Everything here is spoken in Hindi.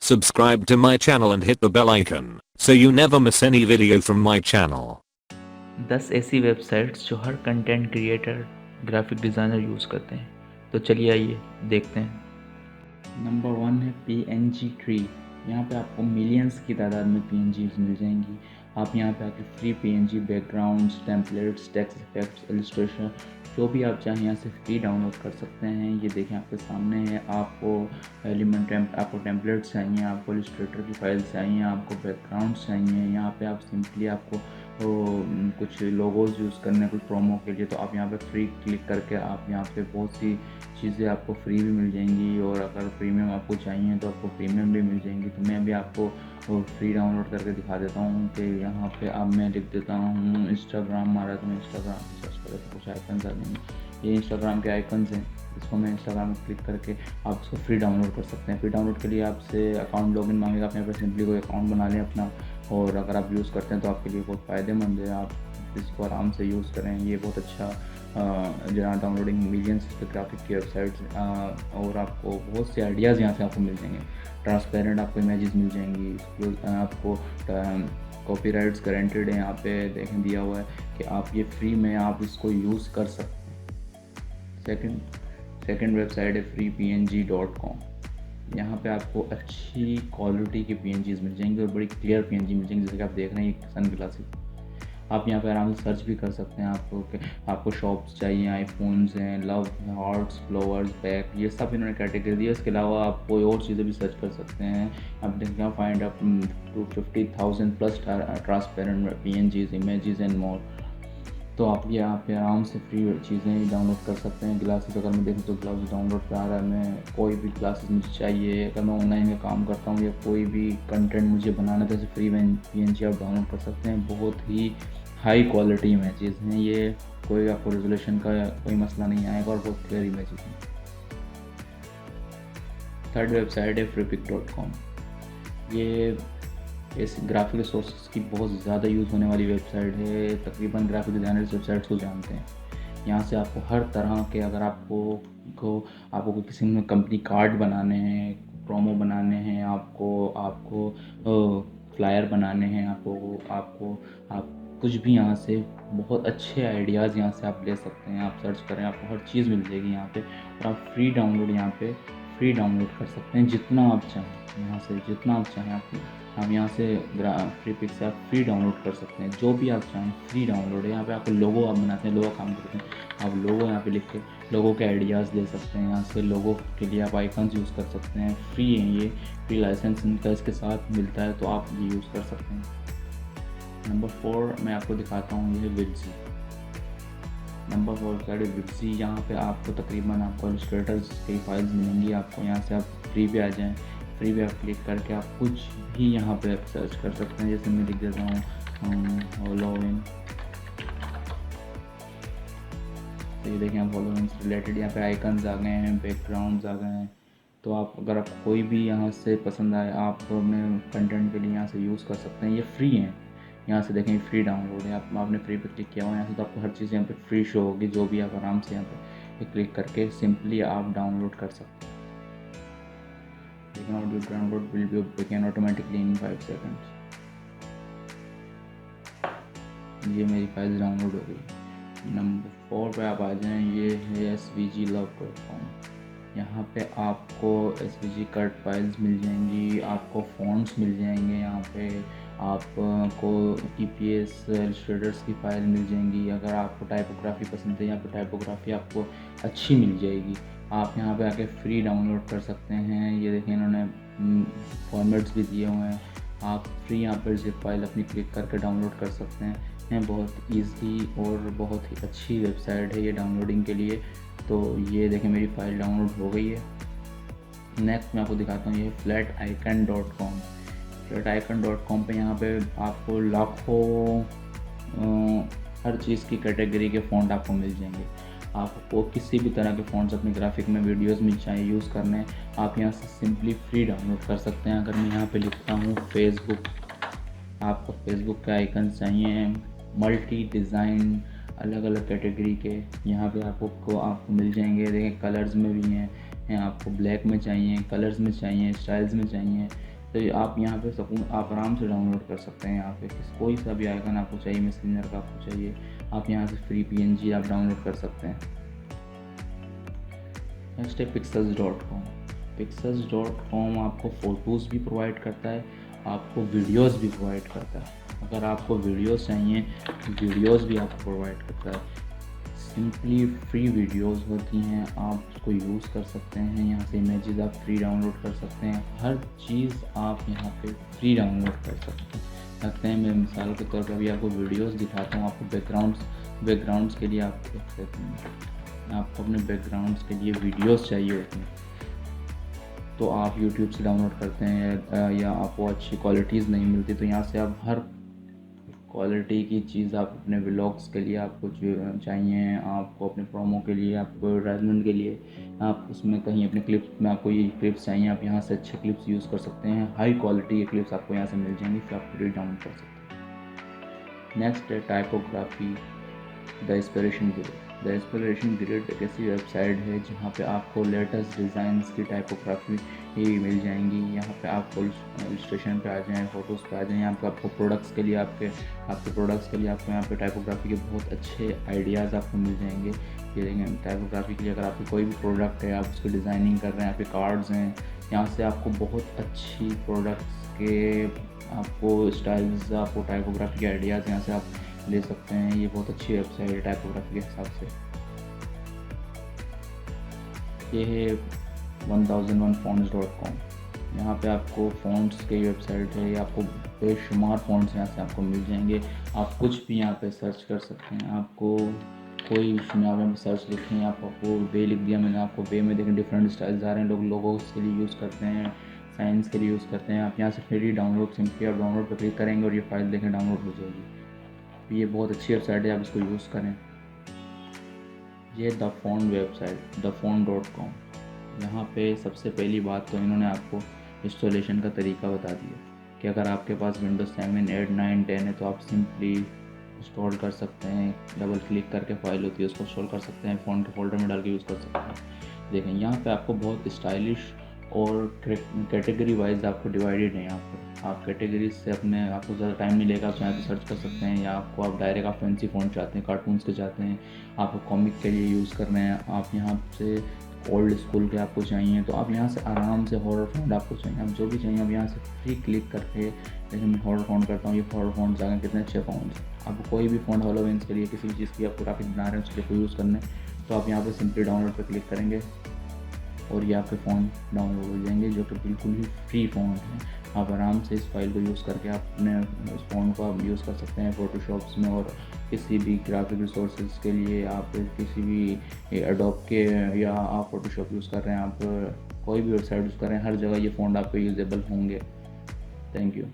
Subscribe to my channel and hit the bell icon so you never miss any video from my channel. 10 ऐसी वेबसाइट्स जो हर content creator graphic designer use करते हैं। तो चलिए आइए देखते हैं। नंबर 1 है PNG ट्री। यहाँ पे आपको मिलियंस की तादाद में PNGs मिल जाएंगी। आप यहाँ पे आके free PNG backgrounds, templates, text effects, illustration जो भी आप चाहें यहाँ से फ्री डाउनलोड कर सकते हैं। ये देखें आपके सामने है। आपको आपको टेम्पलेट्स चाहिए, आपको इलस्ट्रेटर की फाइल्स चाहिए, आपको बैकग्राउंड्स चाहिए। यहाँ पे आप सिंपली आपको कुछ लोगोज यूज़ करने कुछ प्रोमो के लिए, तो आप यहाँ पे फ्री क्लिक करके आप यहाँ पे बहुत सी चीज़ें आपको फ्री भी मिल जाएंगी, और अगर प्रीमियम आपको चाहिए तो आपको प्रीमियम भी मिल जाएंगी। तो मैं अभी आपको फ्री डाउनलोड करके दिखा देता हूँ कि यहाँ पे अब मैं लिख देता हूँ इंस्टाग्राम मारा, तो मैं इंस्टाग्राम सर्च करें तो कुछ आइकन्स आ जाएंगे। ये इंस्टाग्राम के आइकन्स हैं, इसको मैं इंस्टाग्राम क्लिक करके आप इसको फ्री डाउनलोड कर सकते हैं। फ्री डाउनलोड के लिए आपसे अकाउंट लॉगिन मांगेगा, आप यहाँ पर सिंपली कोई अकाउंट बना लें अपना, और अगर आप यूज़ करते हैं तो आपके लिए बहुत फ़ायदेमंद है। आप इसको आराम से यूज़ करें, ये बहुत अच्छा जहाँ डाउनलोडिंग मिलियंस ग्राफिक की वेबसाइट्स, और आपको बहुत से आइडियाज़ यहाँ से आपको मिल जाएंगे। ट्रांसपेरेंट आपको इमेजेस मिल जाएंगी, आपको कॉपीराइट्स गारंटेड है। यहाँ पे देखें दिया हुआ है कि आप ये फ्री में आप इसको यूज़ कर सकते हैं। सेकंड वेबसाइट है freepng.com। यहाँ पे आपको अच्छी क्वालिटी के PNGs मिल जाएंगे और बड़ी क्लियर PNG मिल जाएंगे, जैसे कि आप देख रहे हैं सन ग्लासेस। आप यहाँ पे आराम से सर्च भी कर सकते हैं। आपको शॉप्स चाहिए, आईफोन्स हैं, लव, हार्ट्स, फ्लावर्स, बैग, ये सब इन्होंने कैटेगरी दी है। इसके अलावा आप कोई और चीज़ें भी सर्च कर सकते हैं। आप देखें find up to 50,000 plus transparent PNGs, images and more. तो आप यहाँ पे आराम से फ्री चीज़ें डाउनलोड कर सकते हैं। ग्लासेस अगर मैं देखूँ तो ग्लासेस डाउनलोड पे आ रहा है। मैं कोई भी ग्लासेस मुझे चाहिए, अगर मैं ऑनलाइन में काम करता हूँ या कोई भी कंटेंट मुझे बनाना है तो फ्री में PNG आप डाउनलोड कर सकते हैं। बहुत ही हाई क्वालिटी इमेजेस हैं ये, कोई आपको रेजोल्यूशन का कोई मसला नहीं आएगा, और बहुत क्लियर इमेजेस हैं। थर्ड वेबसाइट है freepik.com। ये इस ग्राफिक रिसोर्सेज की बहुत ज़्यादा यूज़ होने वाली वेबसाइट है। तकरीबन ग्राफिक डिज़ाइनर इस वेबसाइट को जानते हैं। यहाँ से आपको हर तरह के, अगर आपको किसी में कंपनी कार्ड बनाने हैं, प्रोमो बनाने हैं, आपको फ्लायर बनाने हैं, आप कुछ भी यहाँ से बहुत अच्छे आइडियाज़ यहाँ से आप ले सकते हैं। आप सर्च करें, आपको हर चीज़ मिल जाएगी यहाँ पे, और आप फ्री डाउनलोड कर सकते हैं जितना आप चाहें। यहाँ से जितना आप चाहें हम यहाँ से फ्रीपिक से आप फ्री डाउनलोड कर सकते हैं, जो भी आप चाहें फ्री डाउनलोड है। यहाँ पे आपको लोगो आप बनाते हैं, लोगो काम करते हैं, आप लोगो यहाँ पे लिख के लोगो के आइडियाज़ ले सकते हैं। यहाँ से लोगो के लिए आप आइकन्स यूज़ कर सकते हैं। फ्री है ये, फ्री लाइसेंस इनका इसके साथ मिलता है, तो आप ये यूज़ कर सकते हैं। नंबर 4 मैं आपको दिखाता हूँ, ये है विड्जी। नंबर 4 का विड्जी। यहाँ पे आपको तकरीबन आपको इलस्ट्रेटर्स की फाइल्स मिलेंगी। आपको यहाँ से आप फ्री पे आ जाएँ, फ्री पे आप क्लिक करके आप कुछ भी यहाँ पे सर्च कर सकते हैं। जैसे मैं लिख देता हूँ हॉलोविन, तो ये देखें आप हॉलोविन से रिलेटेड यहाँ पे आइकन्स आ गए हैं, बैकग्राउंड्स आ गए हैं। तो अगर आप कोई भी यहाँ से पसंद आए, आप अपने कंटेंट के लिए यहाँ से यूज़ कर सकते हैं। ये फ्री हैं, यहाँ से देखें फ्री डाउनलोड है। आपने फ्री पे क्लिक किया हुआ है, यहाँ से तो आपको हर चीज़ यहाँ पे फ्री शो होगी, जो भी आप आराम से यहाँ पे क्लिक करके सिंपली आप डाउनलोड कर सकते हैं। Download will be begin automatically in 5 seconds. ये मेरी फाइल डाउनलोड हो गई। नंबर 4 पे आप आ जाएँ, ये है svglove.com। यहाँ पे आपको SVG कट फाइल्स मिल जाएंगी, आपको फ़ॉन्ट्स मिल जाएंगे, यहाँ पे आपको EPS इलस्ट्रेटर्स की फ़ाइल मिल जाएंगी। अगर आपको टाइपोग्राफी पसंद है, यहाँ पे टाइपोग्राफी आपको अच्छी मिल जाएगी। आप यहाँ पे आके फ्री डाउनलोड कर सकते हैं। ये देखिए इन्होंने फॉर्मेट्स भी दिए हुए हैं। आप फ्री यहाँ पर जिप फाइल अपनी क्लिक करके डाउनलोड कर सकते हैं। बहुत ईजी और बहुत ही अच्छी वेबसाइट है ये डाउनलोडिंग के लिए। तो ये देखें मेरी फ़ाइल डाउनलोड हो गई है। नेक्स्ट मैं आपको दिखाता हूँ, ये flaticon.com। flaticon.com पे यहाँ पे आपको लाखों हर चीज़ की कैटेगरी के फ़ॉन्ट आपको मिल जाएंगे। आपको किसी भी तरह के फ़ॉन्ट्स अपने ग्राफिक में, वीडियोस में चाहिए यूज़ करने, आप यहाँ से सिंपली फ्री डाउनलोड कर सकते हैं। अगर मैं यहाँ पे लिखता हूँ फेसबुक, आपको फेसबुक के आइकन्स चाहिए, मल्टी डिज़ाइन अलग अलग कैटेगरी के यहाँ पे आपको मिल जाएंगे। देखिए कलर्स में भी हैं, आपको ब्लैक में चाहिए, कलर्स में चाहिए, स्टाइल्स में चाहिए, तो ये आप यहाँ पे सकून आप आराम से डाउनलोड कर सकते हैं। यहाँ पे कोई सा भी आइकन आपको चाहिए, मैसेंजर का आपको चाहिए, आप यहाँ से फ्री PNG आप डाउनलोड कर सकते हैं। नेक्स्ट है pixels.com। pixels.com आपको फ़ोटोज़ भी प्रोवाइड करता है, आपको वीडियोस भी प्रोवाइड करता है। अगर आपको वीडियोस चाहिए, वीडियोस भी आपको प्रोवाइड करता है। सिंपली फ्री वीडियोस होती हैं, आप उसको यूज़ कर सकते हैं। यहाँ से इमेजेस आप फ्री डाउनलोड कर सकते हैं, हर चीज़ आप यहाँ पे फ्री डाउनलोड कर सकते हैं। लगते हैं मैं मिसाल के तौर पर अभी आपको वीडियोस दिखाता हूँ। आपको बैकग्राउंड्स के लिए आप देख सकते हैं, आपको अपने बैकग्राउंड्स के लिए वीडियोस चाहिए होती हैं तो आप YouTube से डाउनलोड करते हैं, या आपको अच्छी क्वालिटीज़ नहीं मिलती तो यहाँ से आप हर क्वालिटी की चीज़ आप अपने व्लॉग्स के लिए आपको जो चाहिए, आपको अपने प्रोमो के लिए, आपको एडवर्टाइजमेंट के लिए, आप उसमें कहीं अपने क्लिप्स में आपको ये क्लिप्स चाहिए, आप यहाँ से अच्छे क्लिप्स यूज़ कर सकते हैं। हाई क्वालिटी के क्लिप्स आपको यहाँ से मिल जाएंगी, फिर आप फ्री डाउनलोड कर सकते हैं। नेक्स्ट है typography the inspiration grid. The inspiration grid एक ऐसी वेबसाइट है जहाँ पे आपको लेटेस्ट डिज़ाइंस की टाइपोग्राफी ही मिल जाएंगी। यहाँ पे आप इलस्ट्रेशन पे आ जाएँ, फ़ोटोज़ पे आ जाएँ, यहाँ पे आपको प्रोडक्ट्स के लिए आपके प्रोडक्ट्स के लिए आपको यहाँ पे टाइपोग्राफी के बहुत अच्छे आइडियाज़ आपको मिल जाएंगे। ये देखें, टाइपोग्राफी के लिए अगर आपकी कोई भी प्रोडक्ट है, आप उसकी डिज़ाइनिंग कर रहे हैं, आपके कार्ड्स हैं, यहाँ से आपको बहुत अच्छी प्रोडक्ट्स के आपको स्टाइल्स, आपको टाइपोग्राफी के आइडियाज़ यहाँ से आप ले सकते हैं। ये बहुत अच्छी वेबसाइट है टाइपोग्राफी के हिसाब से। ये है 1001fonts.com। यहाँ पे आपको फ़ॉन्ट्स की वेबसाइट है, ये आपको बेशुमार फ़ॉन्ट्स यहाँ से आपको मिल जाएंगे। आप कुछ भी यहाँ पे सर्च कर सकते हैं, आपको कोई यहाँ पे सर्च लिखें, आपको वे लिख दिया मैंने, आपको वे में देखें डिफरेंट स्टाइल्स आ रहे हैं, लोग लोगोस के लिए यूज़ करते हैं, साइंस के लिए यूज़ करते हैं। आप यहाँ से फ्री डाउनलोड, सिंपली आप डाउनलोड पर क्लिक करेंगे और ये फाइल देखें डाउनलोड हो जाएगी। ये बहुत अच्छी वेबसाइट है, आप इसको यूज़ करें। ये द फ़ॉन्ट वेबसाइट thefont.com। यहाँ पे सबसे पहली बात तो इन्होंने आपको इंस्टॉलेशन का तरीका बता दिया कि अगर आपके पास विंडोज़ 7, 8, 9, 10 है तो आप सिंपली इंस्टॉल कर सकते हैं। डबल क्लिक करके फाइल होती है उसको इंस्टॉल कर सकते हैं, फ़ोन के फोल्डर में डाल के यूज़ कर सकते हैं। देखें यहाँ पे आपको बहुत स्टाइलिश और कैटेगरी वाइज आपको डिवाइडेड है। यहाँ पर आप कैटेगरीज से अपने आपको ज़्यादा टाइम नहीं लेगा, आप यहाँ पे सर्च कर सकते हैं, या आपको आप डायरेक्ट आप फैंसी फ़ॉन्ट चाहते हैं, कार्टून्स के चाहते हैं, आप कॉमिक के लिए यूज़ कर रहे हैं, आप यहाँ से ओल्ड स्कूल के आपको चाहिए तो आप यहाँ से आराम से हॉरर फ़ॉन्ट आपको चाहिए, आप जो भी चाहिए आप यहाँ से फ्री क्लिक करके। जैसे मैं हॉरर फ़ॉन्ट करता हूँ, ये हॉरर फ़ॉन्ट जाएंगे कितने अच्छे फ़ॉन्ट्स। आपको कोई भी फ़ॉन्ट हेलोवीन के लिए, किसी भी चीज़ की आपको ग्राफिक बना रहे हैं उसके लिए यूज़ करना है तो आप यहाँ पर सिंपली डाउनलोड पर क्लिक करेंगे और ये आपके फ़ोन डाउनलोड हो जाएंगे, जो कि बिल्कुल ही फ्री फ़ॉन्ट है। आप आराम से इस फाइल को यूज़ करके आप अपने उस फ़ॉन्ट को आप यूज़ कर सकते हैं फ़ोटोशॉप्स में, और किसी भी ग्राफिक रिसोर्सेज के लिए आप किसी भी एडोब के, या आप फ़ोटोशॉप यूज़ कर रहे हैं, आप कोई भी वेबसाइट यूज़ कर रहे हैं, हर जगह ये फ़ॉन्ट आपको यूजेबल होंगे। Thank you.